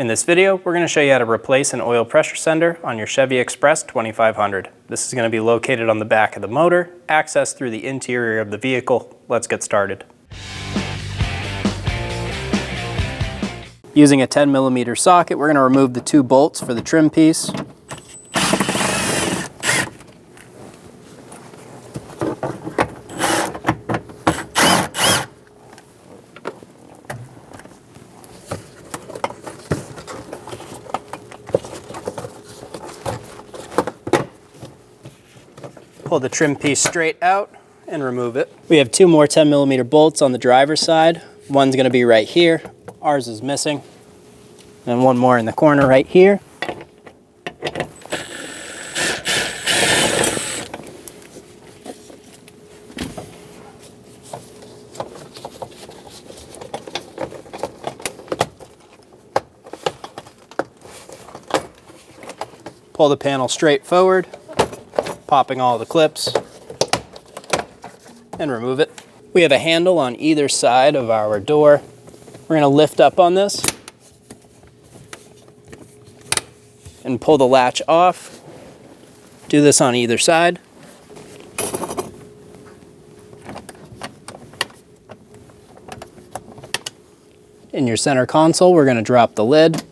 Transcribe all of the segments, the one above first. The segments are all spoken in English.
In this video, we're going to show you how to replace an oil pressure sender on your Chevy Express 2500. This is going to be located on the back of the motor, accessed through the interior of the vehicle. Let's get started. Using a 10mm socket, we're going to remove the 2 bolts for the trim piece. Pull the trim piece straight out and remove it. We have 2 more 10mm bolts on the driver's side. One's going to be right here. Ours is missing. And one more in the corner right here. Pull the panel straight forward, popping all the clips, and remove it. We have a handle on either side of our door. We're going to lift up on this and pull the latch off. Do this on either side. In your center console, we're going to drop the lid.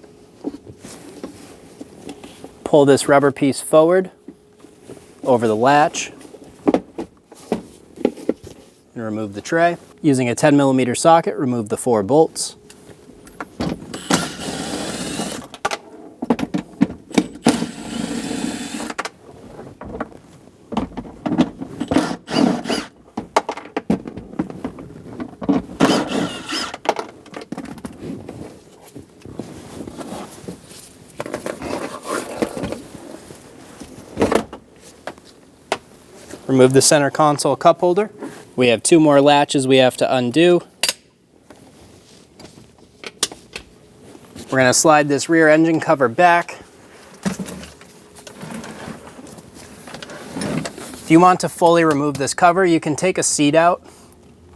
Pull this rubber piece forward over the latch and remove the tray. Using a 10mm socket, remove the 4 bolts. Remove the center console cup holder. We have 2 more latches we have to undo. We're going to slide this rear engine cover back. If you want to fully remove this cover, you can take a seat out.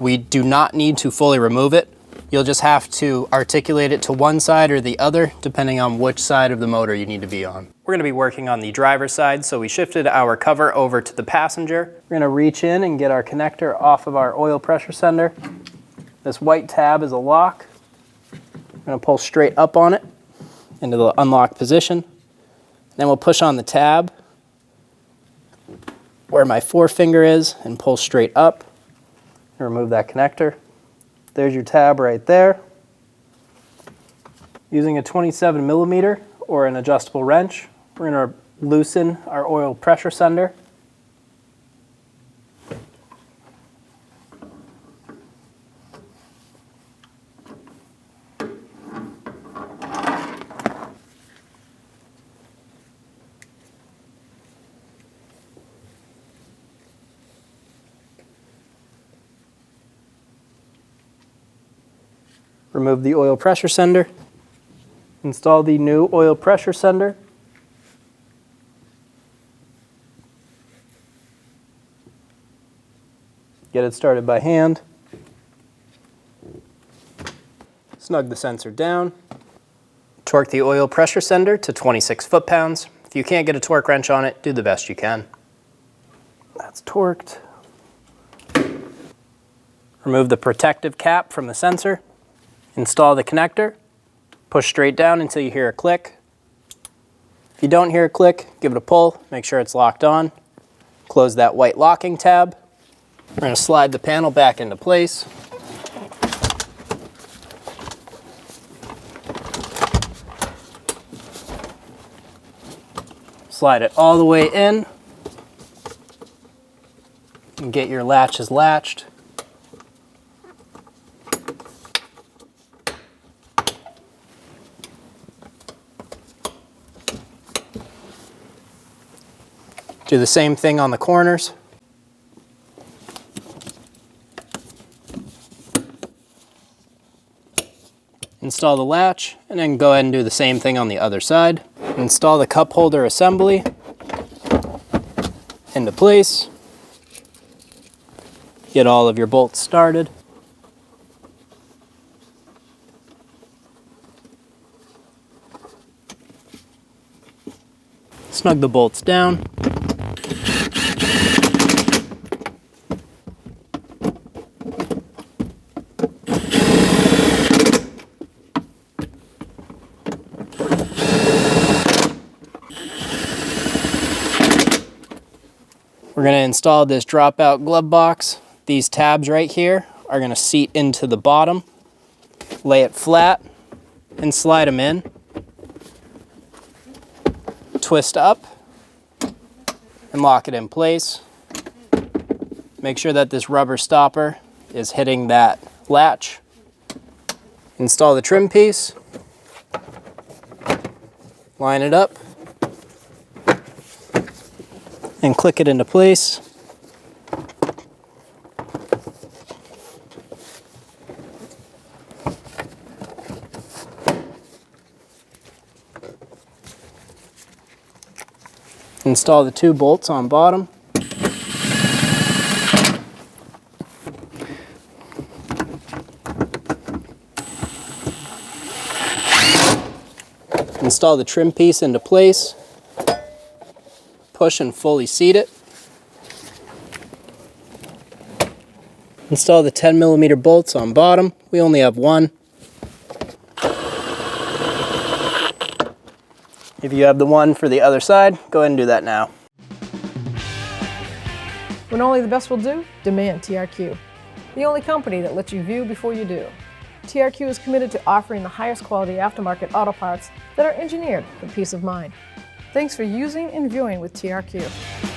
We do not need to fully remove it. You'll just have to articulate it to one side or the other, depending on which side of the motor you need to be on. We're going to be working on the driver's side, so we shifted our cover over to the passenger. We're going to reach in and get our connector off of our oil pressure sender. This white tab is a lock. We're going to pull straight up on it into the unlock position. Then we'll push on the tab where my forefinger is and pull straight up and remove that connector. There's your tab right there. Using a 27mm or an adjustable wrench, we're going to loosen our oil pressure sender. Remove the oil pressure sender. Install the new oil pressure sender. Get it started by hand. Snug the sensor down. Torque the oil pressure sender to 26 foot-pounds. If you can't get a torque wrench on it, do the best you can. That's torqued. Remove the protective cap from the sensor. Install the connector. Push straight down until you hear a click. If you don't hear a click, give it a pull. Make sure it's locked on. Close that white locking tab. We're going to slide the panel back into place. Slide it all the way in. And get your latches latched. Do the same thing on the corners. Install the latch, and then go ahead and do the same thing on the other side. Install the cup holder assembly into place. Get all of your bolts started. Snug the bolts down. We're going to install this dropout glove box. These tabs right here are going to seat into the bottom. Lay it flat and slide them in. Twist up and lock it in place. Make sure that this rubber stopper is hitting that latch. Install the trim piece. Line it up and click it into place. Install the 2 bolts on bottom. Install the trim piece into place. Push and fully seat it. Install the 10mm bolts on bottom. We only have 1. If you have the one for the other side, go ahead and do that now. When only the best will do, demand TRQ. The only company that lets you view before you do. TRQ is committed to offering the highest quality aftermarket auto parts that are engineered for peace of mind. Thanks for using and viewing with TRQ.